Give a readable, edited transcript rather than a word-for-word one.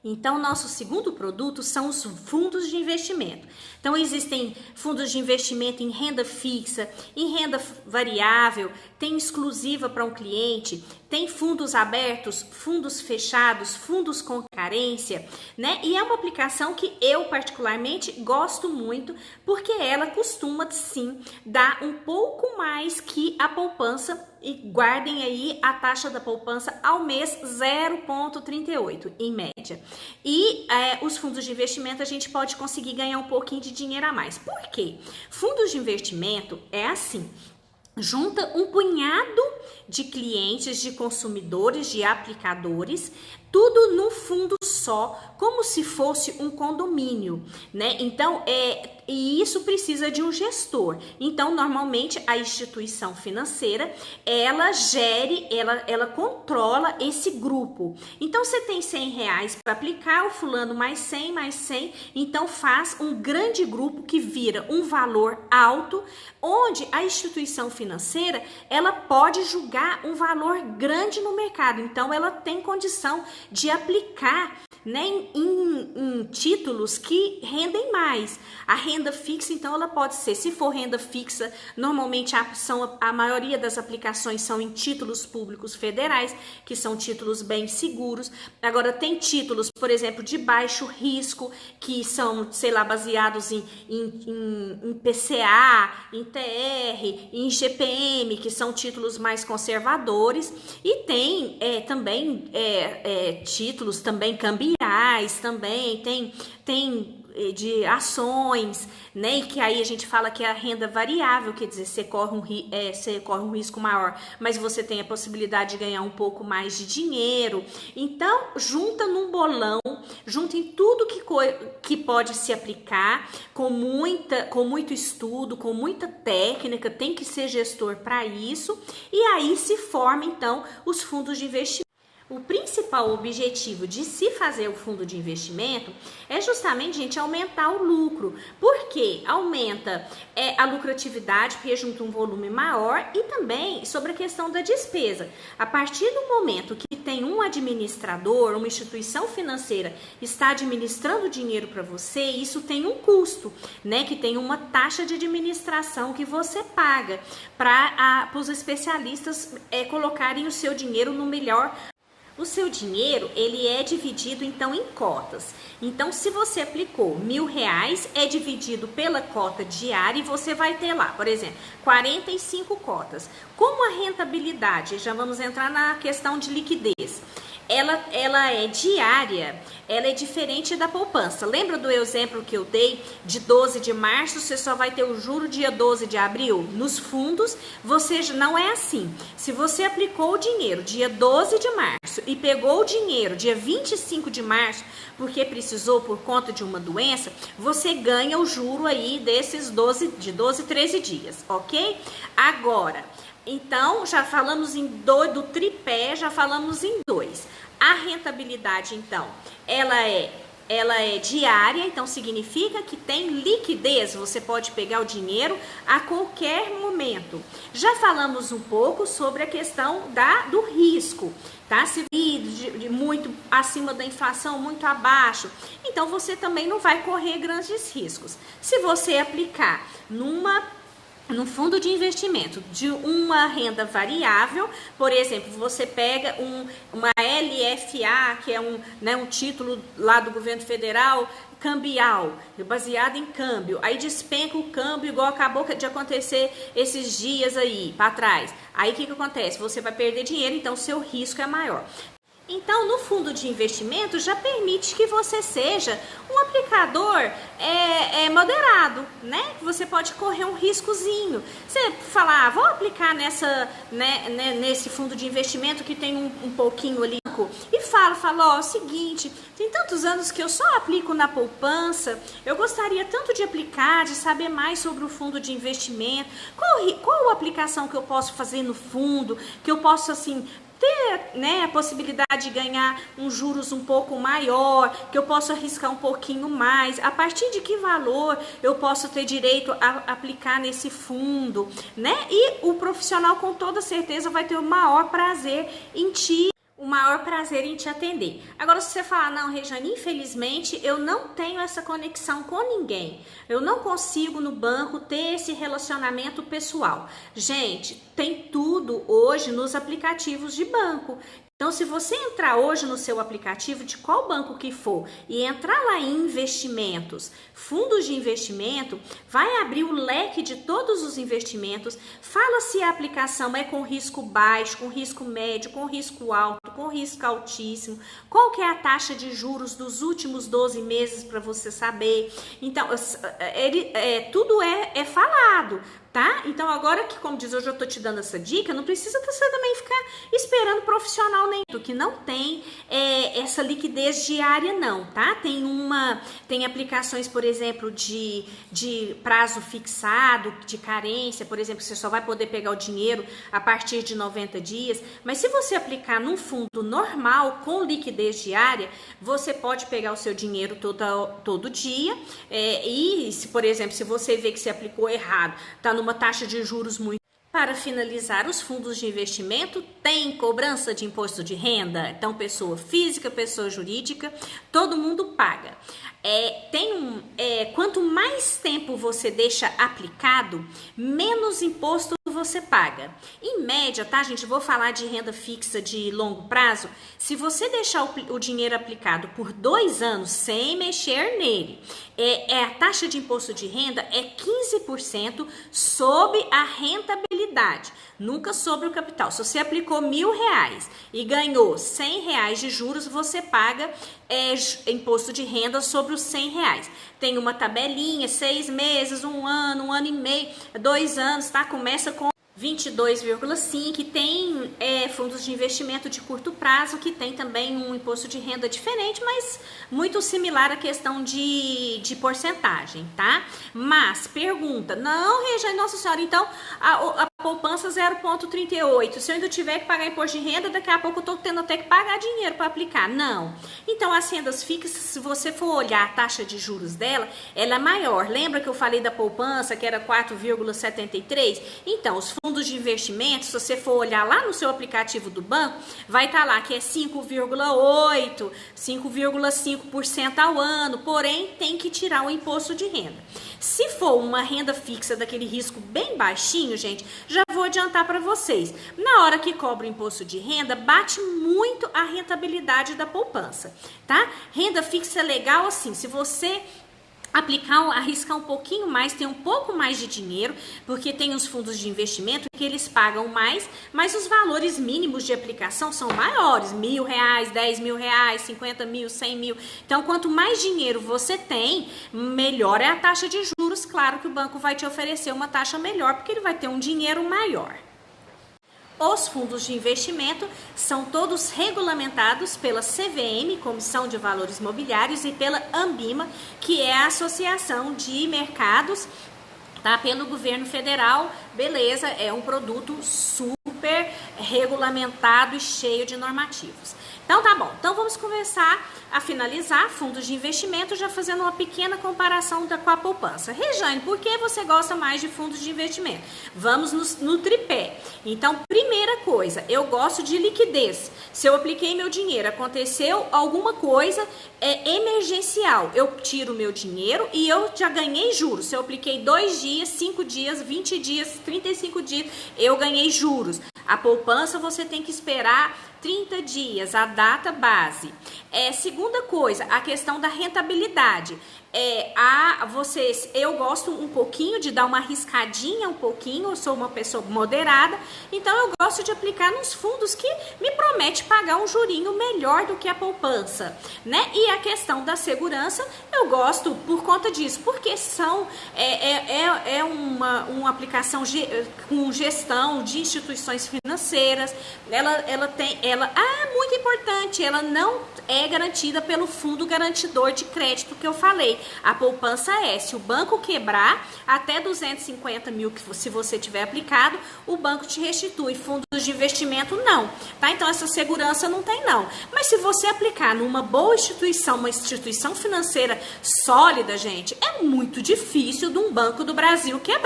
Então, nosso segundo produto são os fundos de investimento. Então, existem fundos de investimento em renda fixa, em renda variável, tem exclusiva para um cliente, tem fundos abertos, fundos fechados, fundos com carência, né? E é uma aplicação que eu particularmente gosto muito, porque ela costuma sim dar um pouco mais que a poupança. E guardem aí a taxa da poupança ao mês 0,38 em média. E os fundos de investimento a gente pode conseguir ganhar um pouquinho de dinheiro a mais. Por quê? Fundos de investimento é assim: junta um punhado de clientes, de consumidores, de aplicadores, tudo num fundo só, como se fosse um condomínio, né? Então, e isso precisa de um gestor. Então, normalmente, a instituição financeira, ela controla esse grupo. Então, você tem R$100 para aplicar, o fulano mais 100, então faz um grande grupo que vira um valor alto, onde a instituição financeira, ela pode julgar um valor grande no mercado. Então, ela tem condição de aplicar, né, em títulos que rendem mais. A renda fixa, então, ela pode ser, se for renda fixa, normalmente a maioria das aplicações são em títulos públicos federais, que são títulos bem seguros. Agora, tem títulos, por exemplo, de baixo risco, que são, sei lá, baseados em PCA, em TR, em GPM, que são títulos mais conservadores. E tem também títulos também cambiais, também tem de ações, né? E que aí a gente fala que é a renda variável, quer dizer, você corre um risco maior, mas você tem a possibilidade de ganhar um pouco mais de dinheiro. Então, junta num bolão, junta em tudo que pode se aplicar, com muito estudo, com muita técnica, tem que ser gestor para isso, e aí se forma, então, os fundos de investimento. O principal objetivo de se fazer o fundo de investimento é justamente, gente, aumentar o lucro, porque aumenta a lucratividade, porque junta um volume maior, e também sobre a questão da despesa. A partir do momento que tem um administrador, uma instituição financeira está administrando dinheiro para você, isso tem um custo, né? Que tem uma taxa de administração que você paga para os especialistas colocarem o seu dinheiro no melhor. O seu dinheiro, ele é dividido, então, em cotas. Então, se você aplicou R$1.000, é dividido pela cota diária e você vai ter lá, por exemplo, 45 cotas. Como a rentabilidade, já vamos entrar na questão de liquidez, ela é diária, ela é diferente da poupança. Lembra do exemplo que eu dei de 12 de março, você só vai ter o juro dia 12 de abril? Nos fundos, você não é assim. Se você aplicou o dinheiro dia 12 de março e pegou o dinheiro dia 25 de março, porque precisou por conta de uma doença, você ganha o juro aí desses 12, 13 dias, ok? Agora, então, já falamos do tripé, já falamos em 2. A rentabilidade, então, ela é diária, então significa que tem liquidez, você pode pegar o dinheiro a qualquer momento. Já falamos um pouco sobre a questão do risco, tá? Se de muito acima da inflação, muito abaixo, então você também não vai correr grandes riscos. Se você aplicar num fundo de investimento de uma renda variável, por exemplo, você pega uma LFA, que é um título lá do governo federal, cambial, baseado em câmbio, aí despenca o câmbio, igual acabou de acontecer esses dias aí para trás. Aí o que acontece? Você vai perder dinheiro, então seu risco é maior. Então, no fundo de investimento, já permite que você seja um aplicador moderado, né? Você pode correr um riscozinho. Você falar, vou aplicar nesse fundo de investimento que tem um pouquinho ali, e fala, ó, seguinte, tem tantos anos que eu só aplico na poupança, eu gostaria tanto de aplicar, de saber mais sobre o fundo de investimento, qual a aplicação que eu posso fazer no fundo, que eu posso, assim, ter, né, a possibilidade de ganhar uns juros um pouco maior, que eu posso arriscar um pouquinho mais, a partir de que valor eu posso ter direito a aplicar nesse fundo, né? E o profissional com toda certeza vai ter o maior prazer em te O maior prazer em te atender. Agora, se você falar, não, Rejane, infelizmente eu não tenho essa conexão com ninguém, eu não consigo no banco ter esse relacionamento pessoal. Gente, tem tudo hoje nos aplicativos de banco. Então, se você entrar hoje no seu aplicativo, de qual banco que for, e entrar lá em investimentos, fundos de investimento, vai abrir o leque de todos os investimentos, fala se a aplicação é com risco baixo, com risco médio, com risco alto, com risco altíssimo, qual que é a taxa de juros dos últimos 12 meses para você saber. Então, tudo é falado. Tá? Então agora que, como diz, hoje eu tô te dando essa dica, não precisa você também ficar esperando profissional nem que não tem essa liquidez diária não, tá? Tem aplicações, por exemplo, de prazo fixado, de carência, por exemplo, você só vai poder pegar o dinheiro a partir de 90 dias, mas se você aplicar num fundo normal, com liquidez diária, você pode pegar o seu dinheiro todo dia, e se, por exemplo, se você vê que você aplicou errado, tá numa taxa de juros muito. Para finalizar, os fundos de investimento têm cobrança de imposto de renda, então pessoa física, pessoa jurídica, todo mundo paga. Quanto mais tempo você deixa aplicado, menos imposto você paga. Em média, tá, gente? Vou falar de renda fixa de longo prazo. Se você deixar o dinheiro aplicado por 2 anos sem mexer nele, a taxa de imposto de renda é 15% sobre a rentabilidade, nunca sobre o capital. Se você aplicou R$1.000 e ganhou R$100 de juros, você paga imposto de renda sobre os R$100. Tem uma tabelinha, 6 meses, 1 ano, 1 ano e meio, 2 anos, tá? Começa com 22,5, tem fundos de investimento de curto prazo que tem também um imposto de renda diferente, mas muito similar à questão de porcentagem, tá? Mas pergunta, não, Rejane, nossa senhora, então a poupança 0,38, se eu ainda tiver que pagar imposto de renda, daqui a pouco eu tô tendo até que pagar dinheiro para aplicar. Não. Então as rendas fixas, se você for olhar a taxa de juros dela, ela é maior. Lembra que eu falei da poupança que era 4,73? Então os fundos de investimento, se você for olhar lá no seu aplicativo do banco, vai estar lá que é 5,8, 5,5% ao ano, porém tem que tirar o imposto de renda. Se for uma renda fixa daquele risco bem baixinho, gente, já vou adiantar para vocês. Na hora que cobra o imposto de renda, bate muito a rentabilidade da poupança, tá? Renda fixa é legal assim, se você arriscar um pouquinho mais, ter um pouco mais de dinheiro, porque tem os fundos de investimento que eles pagam mais, mas os valores mínimos de aplicação são maiores, R$1.000, R$10.000, 50 mil, 100 mil. Então, quanto mais dinheiro você tem, melhor é a taxa de juros. Claro que o banco vai te oferecer uma taxa melhor, porque ele vai ter um dinheiro maior. Os fundos de investimento são todos regulamentados pela CVM, Comissão de Valores Mobiliários, e pela Ambima, que é a Associação de Mercados, tá? Pelo governo federal. Beleza, é um produto super regulamentado e cheio de normativos. Então tá bom, então vamos começar a finalizar fundos de investimento, já fazendo uma pequena comparação com a poupança. Rejane, por que você gosta mais de fundos de investimento? Vamos no tripé. Então, primeira coisa, eu gosto de liquidez. Se eu apliquei meu dinheiro, aconteceu alguma coisa emergencial, eu tiro meu dinheiro e eu já ganhei juros. Se eu apliquei 2 dias, 5 dias, 20 dias, 35 dias, eu ganhei juros. A poupança você tem que esperar 30 dias, a data base. Segunda coisa, a questão da rentabilidade. Eu gosto um pouquinho de dar uma arriscadinha, eu sou uma pessoa moderada, então eu gosto de aplicar nos fundos que me promete pagar um jurinho melhor do que a poupança, né? E a questão da segurança, eu gosto por conta disso, porque uma aplicação com gestão de instituições financeiras, ela é muito importante, ela não é garantida pelo fundo garantidor de crédito que eu falei. A poupança se o banco quebrar, até 250 mil que se você tiver aplicado, o banco te restitui. Fundos de investimento não, tá? Então essa segurança não tem não. Mas se você aplicar numa boa instituição, uma instituição financeira sólida, gente, é muito difícil de um banco do Brasil quebrar.